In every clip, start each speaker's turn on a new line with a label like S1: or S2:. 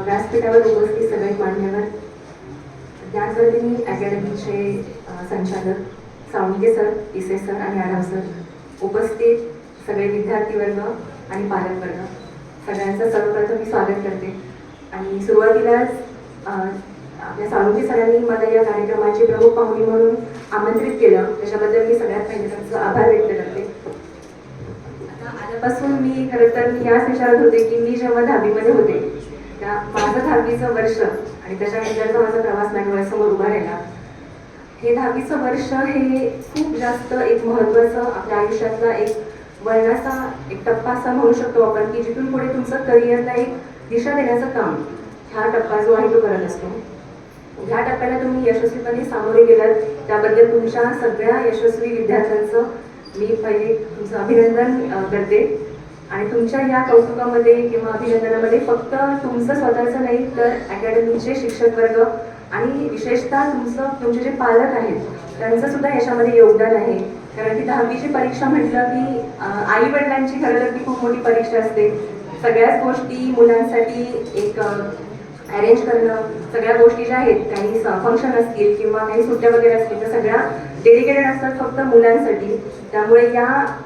S1: व्यासपीठावर उपस्थित सगळे मान्यवर, ज्ञानवर्धिनी अकॅडमीचे संचालक साळुंखे सर, इसे सर आणि आढाव सर, उपस्थित सगळे विद्यार्थी वर्ग आणि पालक वर्ग, सगळ्यांचं सर्वप्रथम मी स्वागत करते. आणि सुरुवातीलाच आपल्या साळुंखे सरांनी मला या कार्यक्रमाची प्रमुख पाहुणी म्हणून आमंत्रित केलं, त्याच्याबद्दल मी सगळ्यात पहिले त्यांचा आभार व्यक्त करते. आता आल्यापासून मी खरं तर याच विचारत होते की मी जेव्हा 10वीमध्ये होते त्या माझं 10वीचं वर्ष आणि त्याच्यानंतरचा माझा प्रवास माझ्या डोळ्यासमोर उभा राहिला. हे 10वीचं वर्ष हे खूप जास्त एक महत्त्वाचं आपल्या आयुष्यातला एक वळणाचा एक टप्पा असा म्हणू शकतो आपण की जिथून पुढे तुमचं करिअरला एक दिशा देण्याचं काम हा टप्पा जो आहे तो करत असतो. ह्या टप्प्याला तुम्ही यशस्वीपणे सामोरे गेलात त्याबद्दल तुमच्या सगळ्या यशस्वी विद्यार्थ्यांचं मी पहिले तुमचं अभिनंदन करते. आणि तुमच्या या कौतुकामध्ये किंवा अभिनंदनामध्ये फक्त तुमचं स्वतःचं नाही तर अकॅडमीचे शिक्षक वर्ग आणि विशेषतः तुमचे जे पालक आहेत त्यांचं सुद्धा याच्यामध्ये योगदान आहे. कारण की 10वीची परीक्षा म्हटलं की आई वडिलांची खरं तर ती खूप मोठी परीक्षा असते. सगळ्याच गोष्टी मुलांसाठी एक अरेंज करणं, सगळ्या गोष्टी ज्या आहेत काही फंक्शन असतील किंवा काही सुट्ट्या वगैरे असतील तर सगळ्या डेडिकेटेड असतात फक्त मुलांसाठी. त्यामुळे या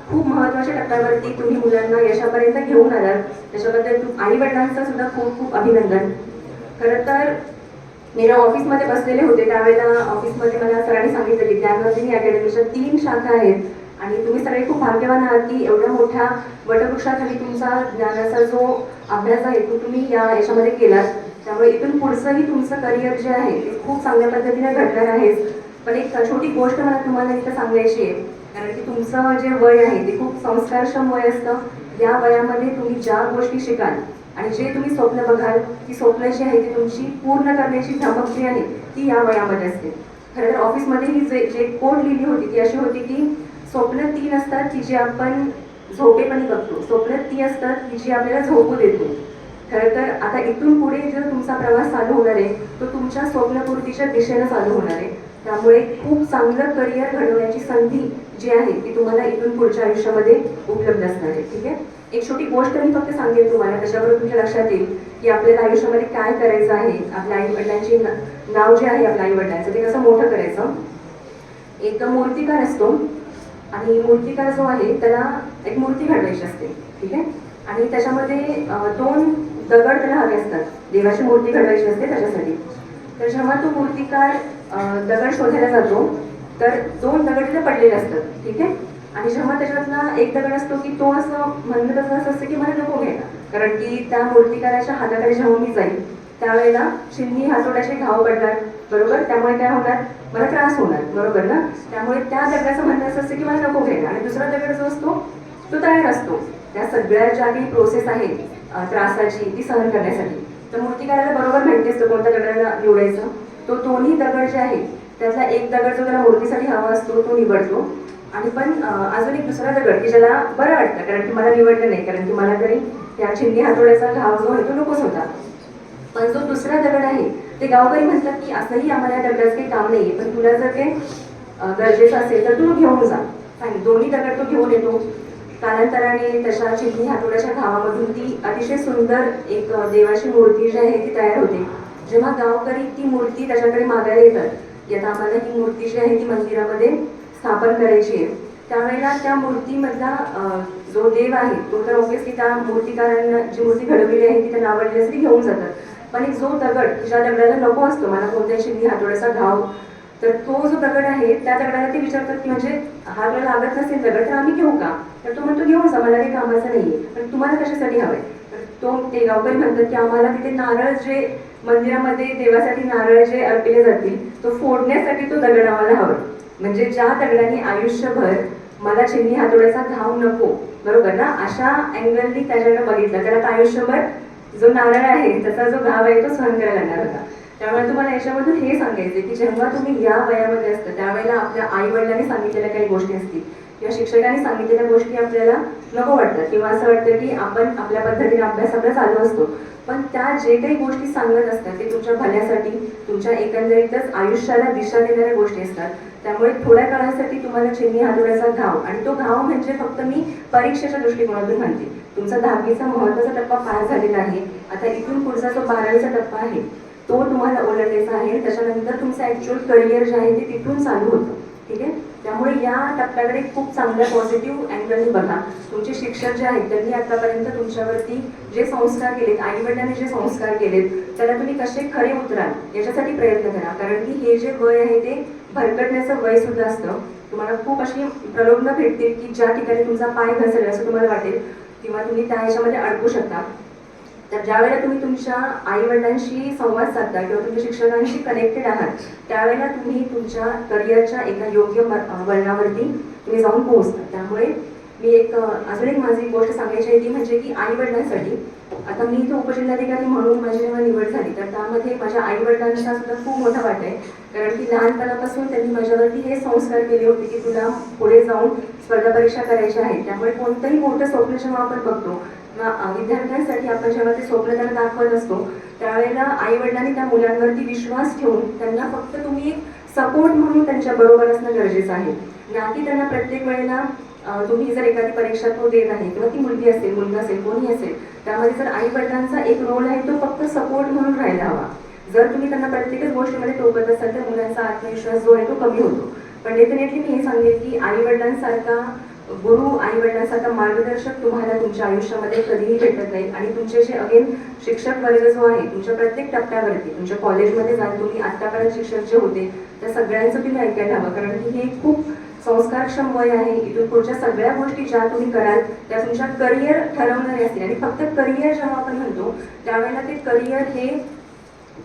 S1: खूप महत्त्वाच्या टप्प्यावरती तुम्ही मुलांना यशापर्यंत घेऊन आलात त्याच्याबद्दल आई वडिलांचं सुद्धा खूप खूप अभिनंदन. खरं तर मी जेव्हा ऑफिसमध्ये बसलेले होते त्यावेळेला ऑफिसमध्ये मला सरांनी सांगितलं की ज्ञानवर्धिनी अकॅडमीच्या 3 शाखा आहेत आणि तुम्ही सगळे खूप भाग्यवान आहात की एवढ्या मोठ्या वटवृक्षाखाली तुमचा ज्ञानाचा जो अभ्यास आहे तो तुम्ही याच्यामध्ये केलात. त्यामुळे इथून पुढचंही तुमचं करिअर जे आहे ते खूप चांगल्या पद्धतीने घडणार आहे. पण एक छोटी गोष्ट मला तुम्हाला इथं सांगायची आहे, कारण की तुमचं जे वय आहे ते खूप संस्कारक्षम वय असतं. या वयामध्ये तुम्ही ज्या गोष्टी शिकाल आणि जे तुम्ही स्वप्न बघाल ती स्वप्न जी आहे ती तुमची पूर्ण करण्याची धमक जी आहे ती या वयामध्ये असते. खरं तर ऑफिसमध्ये ही जे कोड लिहिली होती ती अशी होती की स्वप्न 3 असतात की जी आपण झोपेपणी बघतो, स्वप्न ती असतात की जी आपल्याला झोपू देतो. खरं तर आता इथून पुढे जो तुमचा प्रवास चालू होणार आहे तो तुमच्या स्वप्नपूर्तीच्या दिशेनं चालू होणार आहे. त्यामुळे खूप चांगलं करिअर घडवण्याची संधी जी आहे ती तुम्हाला इथून पुढच्या आयुष्यामध्ये उपलब्ध असणार आहे. ठीक आहे, एक छोटी गोष्ट मी फक्त सांगेन तुम्हाला, त्याच्याबरोबर तुमच्या लक्षात येईल की आपल्याला आयुष्यामध्ये काय करायचं आहे. आपल्या आई वडिलांची नाव जे आहे आपल्या आई वडिलांचं ते कसं मोठं करायचं. एक मूर्तिकार असतो आणि मूर्तिकार जो आहे त्याला एक मूर्ती घडवायची असते. ठीक आहे, आणि त्याच्यामध्ये 2 दगड त्याला हवे असतात, देवाची मूर्ती घडवायची असते त्याच्यासाठी. तर जेव्हा तो मूर्तिकार दगड शोधायला जातो तर 2 दगड तिथे पडलेले असतात. ठीक आहे, आणि जेव्हा त्याच्यातला एक दगड असतो की तो असं म्हणत असं असतं की मला नको घ्यायला, कारण की त्या मूर्तिकाराच्या हाताखाली जेव्हा मी जाईल त्यावेळेला चिन्नी हातोड्याचे घाव पडणार, बरोबर. त्यामुळे काय होणार, मला त्रास होणार, बरोबर ना. त्यामुळे त्या दगडाचं म्हणणं असं असतं की मला नको घ्यायला, आणि दुसरा दगड जो असतो तो तयार असतो त्या सगळ्या ज्या काही प्रोसेस आहे त्रासाची ती सहन करण्यासाठी. तर मूर्तिकाराला बरोबर माहिती असतं कोणत्या दगडाला निवडायचं. तो दोन्ही दगड जे आहे त्यातला एक दगड जो त्याला मूर्तीसाठी हवा असतो तो निवडतो, आणि पण अजून एक दुसरा दगड की ज्याला बरं वाटतं कारण की मला निवडलं नाही, कारण की मला तरी त्या चिन्नी हातोड्याचा घाव जो आहे तो नकोच होता. पण जो दुसरा दगड आहे ते गावकरी म्हणतात की असंही आम्हाला या दगडाचं काही काम नाही आहे, पण तुला जर ते गरजेचं असेल तर तू घेऊन जा. आणि दोन्ही दगड तो घेऊन येतो. कालांतराने त्याच्या चिन्नी हातोड्याच्या घावामधून ती अतिशय सुंदर एक देवाची मूर्ती जी आहे ती तयार होते. जेव्हा गावकरी ती मूर्ती त्याच्याकडे मागायला येतात की आता आम्हाला ही मूर्ती जी आहे ती मंदिरामध्ये स्थापन करायची आहे, त्यावेळेला त्या मूर्तीमधला जो देव आहे तो तर ऑब्व्हियसली त्या मूर्तिकारांना जी मूर्ती घडवलेली आहे ती त्यांना आवडली असते घेऊन जातात. पण एक जो दगड ज्या दगडाला नको असतो मला कोणत्याही चिन्नी हातोड्याचा घाव, तर तो जो दगड आहे त्या दगडाला ते विचारतात की म्हणजे हा आपल्याला लागत नसेल दगड तर आम्ही घेऊ का. तर तो म्हणतो घेऊन जा, मला काही कामाचं नाहीये, पण तुम्हाला कशासाठी हवंय. तर तो ते गावकरी म्हणतात की आम्हाला तिथे नारळ जे मंदिरामध्ये देवासाठी नारळ जे अर्पिले जातील तो फोडण्यासाठी तो दगड आम्हाला हवं. म्हणजे ज्या दगडाने आयुष्यभर मला चिन्नी हातोड्याचा घाव नको, बरोबर ना, अशा अँगलनी त्याच्याकडे बघितलं त्याला आयुष्यभर जो नारळ आहे त्याचा जो घाव आहे तो सहन करायला लागणार होता. त्यामुळे तुम्हाला याच्यामधून हे सांगायचं की जेव्हा तुम्ही या वयामध्ये असता त्यावेळेला आपल्या आई वडिलांनी सांगितलेल्या काही गोष्टी असतील किंवा शिक्षकांनी सांगितलेल्या गोष्टी आपल्याला नको वाटतात किंवा असं वाटतं की आपण आपल्या पद्धतीने अभ्यास आपला चालू असतो, पण त्या जे काही गोष्टी सांगत असतात ते तुमच्या भल्यासाठी तुमच्या एकंदरीतच आयुष्याला दिशा देणाऱ्या गोष्टी असतात. त्यामुळे थोड्या काळासाठी तुम्हाला चिन्नी हातोड्याचा घाव, आणि तो घाव म्हणजे फक्त मी परीक्षेच्या दृष्टिकोनातून म्हणते तुमचा 10वीचा महत्त्वाचा टप्पा पार झालेला आहे. आता इथून पुढचा जो 12वीचा टप्पा आहे तो तुम्हाला ओलांडायचा आहे. त्याच्यानंतर तुमचं ॲक्च्युअल करिअर जे आहे ते तिथून चालू होतं. ठीक आहे. त्यामुळे या टप्प्याकडे खूप चांगल्या पॉझिटिव्ह अँगलनी बघा. तुमचे शिक्षक जे आहेत त्यांनी आतापर्यंत तुमच्यावरती जे संस्कार केलेत, आईवडिलांनी जे संस्कार केलेत, त्याला तुम्ही कसे खरे उतराल याच्यासाठी प्रयत्न करा. कारण की हे जे वय आहे ते भरकटण्याचं वय सुद्धा असतं. तुम्हाला खूप अशी प्रलोभनं भेटतील की ज्या ठिकाणी तुमचा पाय घसरेल असं तुम्हाला वाटेल किंवा तुम्ही त्या ह्याच्यामध्ये अडकू शकता. तर ज्यावेळेला तुम्ही तुमच्या आईवडिलांशी संवाद साधता किंवा तुमच्या शिक्षकांशी कनेक्टेड आहात त्यावेळेला तुम्ही तुमच्या करिअरच्या एका योग्य वळणावरती तुम्ही जाऊन पोहोचता. त्यामुळे मी अजून एक माझी गोष्ट सांगायची आहे ती म्हणजे की आईवडिलांसाठी आता मी इथे उपजिल्हाधिकारी म्हणून माझी जेव्हा निवड झाली तर त्यामध्ये माझ्या आईवडिलांचा सुद्धा खूप मोठा वाटा आहे. कारण की लहानपणापासून त्यांनी माझ्यावरती हे संस्कार केले होते की तुला पुढे जाऊन स्पर्धा परीक्षा करायच्या आहेत. त्यामुळे कोणतंही मोठं स्वप्न जेव्हा आपण बघतो विद्यार्थ्यांसाठी आपण जेव्हा ते स्वप्न त्यांना दाखवत असतो त्यावेळेला आईवडिलांनी त्या मुलांवरती विश्वास ठेवून त्यांना फक्त तुम्ही एक सपोर्ट म्हणून त्यांच्या बरोबर असणं गरजेचं आहे. ना की त्यांना प्रत्येक वेळेला तुम्ही जर एखादी परीक्षा तो देत आहे किंवा ती मुलगी असेल मुलगा असेल कोणी असेल त्यामध्ये जर आईवडिलांचा एक रोल आहे तो फक्त सपोर्ट म्हणून राहायला हवा. जर तुम्ही त्यांना प्रत्येकच गोष्टीमध्ये टोकत असाल तर मुलांचा आत्मविश्वास जो आहे तो कमी होतो. पण डेफिनेटली मी हे सांगेन की आईवडिलांसारखा गुरु आईवडिलांसारखा मार्गदर्शक तुम्हाला तुमच्या आयुष्यामध्ये कधीही भेटत नाही. आणि तुमचे जे अगेन शिक्षक वर्ग जो आहे तुमच्या प्रत्येक टप्प्यावरती तुमच्या कॉलेजमध्ये जाल तुम्ही आत्तापर्यंत शिक्षक जे होते त्या सगळ्यांचं तुम्ही ऐकायला हवं. कारण की हे खूप संस्कारक्षम वय आहे. इथून पुढच्या सगळ्या गोष्टी ज्या तुम्ही कराल त्या तुमच्या करिअर ठरवणारे असतील. आणि फक्त करिअर जेव्हा आपण म्हणतो त्यावेळेला ते करिअर हे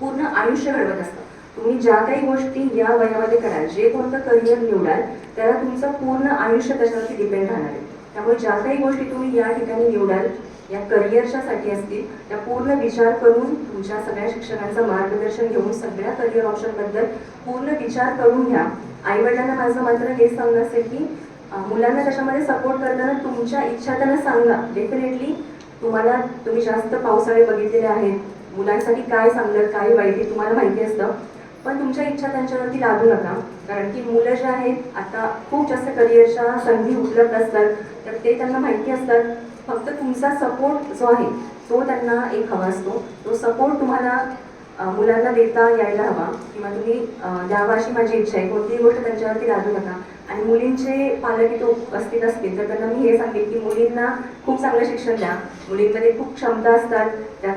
S1: पूर्ण आयुष्य घडवत असतं. तुम्ही ज्या काही गोष्टी या वयामध्ये कराल जे कोणतं करिअर निवडाल त्याला तुमचं पूर्ण आयुष्य त्याच्यावरती डिपेंड राहणार आहे. त्यामुळे ज्या काही गोष्टी तुम्ही या ठिकाणी निवडाल या करिअरच्यासाठी असतील त्या पूर्ण विचार करून तुमच्या सगळ्या शिक्षकांचं मार्गदर्शन घेऊन सगळ्या करिअर ऑप्शनबद्दल पूर्ण विचार करून घ्या. आईवडिलांना माझं मात्र हे सांगणं असेल की मुलांना त्याच्यामध्ये सपोर्ट करताना तुमच्या इच्छा त्यांना सांगा. डेफिनेटली तुम्ही जास्त पावसाळे बघितलेले आहेत. मुलांसाठी काय चांगलं काय वाईट हे तुम्हाला माहिती असतं. पण तुमच्या इच्छा त्यांच्यावरती लादू नका. कारण की मुलं जे आहेत आता खूप जास्त करिअरच्या संधी उपलब्ध असतात तर ते त्यांना माहिती असतात. फक्त तुमचा सपोर्ट जो आहे तो त्यांना एक हवा असतो. तो सपोर्ट तुम्हाला मुलांना देता यायला हवा किंवा तुम्ही द्यावा अशी माझी इच्छा आहे. कोणतीही गोष्ट त्यांच्यावरती लादू नका. आणि मुलींचे पालक इथे उपस्थित असतील तर त्यांना मी हे सांगेन की मुलींना खूप चांगलं शिक्षण द्या. मुलींमध्ये खूप क्षमता असतात. त्या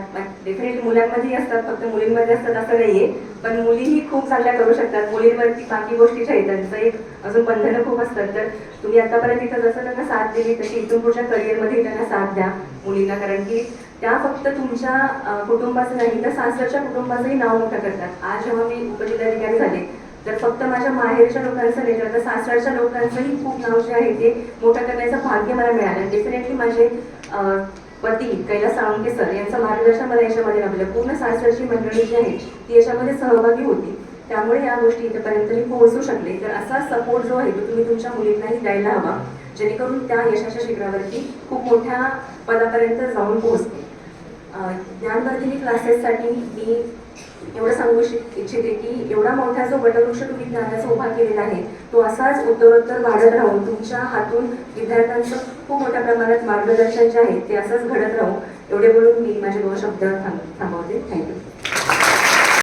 S1: डेफिनेटली मुलांमध्येही असतात फक्त मुलींमध्ये असतात असं नाही आहे. पण मुलीही खूप चांगल्या करू शकतात. मुलींवरती बाकी गोष्टीच्या आहेत त्यांचं एक अजून बंधनं खूप असतात. तर तुम्ही आतापर्यंत इथं जसं त्यांना साथ दिली तशी इथून पुढच्या करिअरमध्ये त्यांना साथ द्या मुलींना. कारण की त्या फक्त तुमच्या कुटुंबाचं नाही तर सासरच्या कुटुंबाचंही नाव मोठं करतात. आज जेव्हा मी उपजिल्हाधिकारी झाले तर फक्त माझ्या माहेरच्या लोकांचं नाही तर सासरच्या लोकांचंही खूप नाव जे आहे ते मोठं करण्याचं भाग्य मला मिळालं. डेफिनेटली माझे पती कैलास साळुंखे सर यांचं मार्गदर्शन मला याच्यामध्ये लाभलं. पूर्ण सासरची मंडळी जी आहे ती याच्यामध्ये सहभागी होती. त्यामुळे या गोष्टी इथपर्यंत मी पोहोचू शकले. तर असा सपोर्ट जो आहे तो तुम्ही तुमच्या मुलींनाही द्यायला हवा जेणेकरून त्या यशाच्या शिखरावरती खूप मोठ्या पदापर्यंत जाऊन पोहोचते. ज्ञानवर्धिनी क्लासेससाठी मी एवढं सांगू इच्छिते की एवढा मोठा जो वटवृक्ष तुम्ही ज्ञानाचा उभा केलेला आहे तो असाच उत्तरोत्तर वाढत राहून तुमच्या हातून विद्यार्थ्यांचं खूप मोठ्या प्रमाणात मार्गदर्शन जे आहे ते असंच घडत राहू. एवढे बोलून मी माझे 2 शब्द थांबवते. थँक्यू.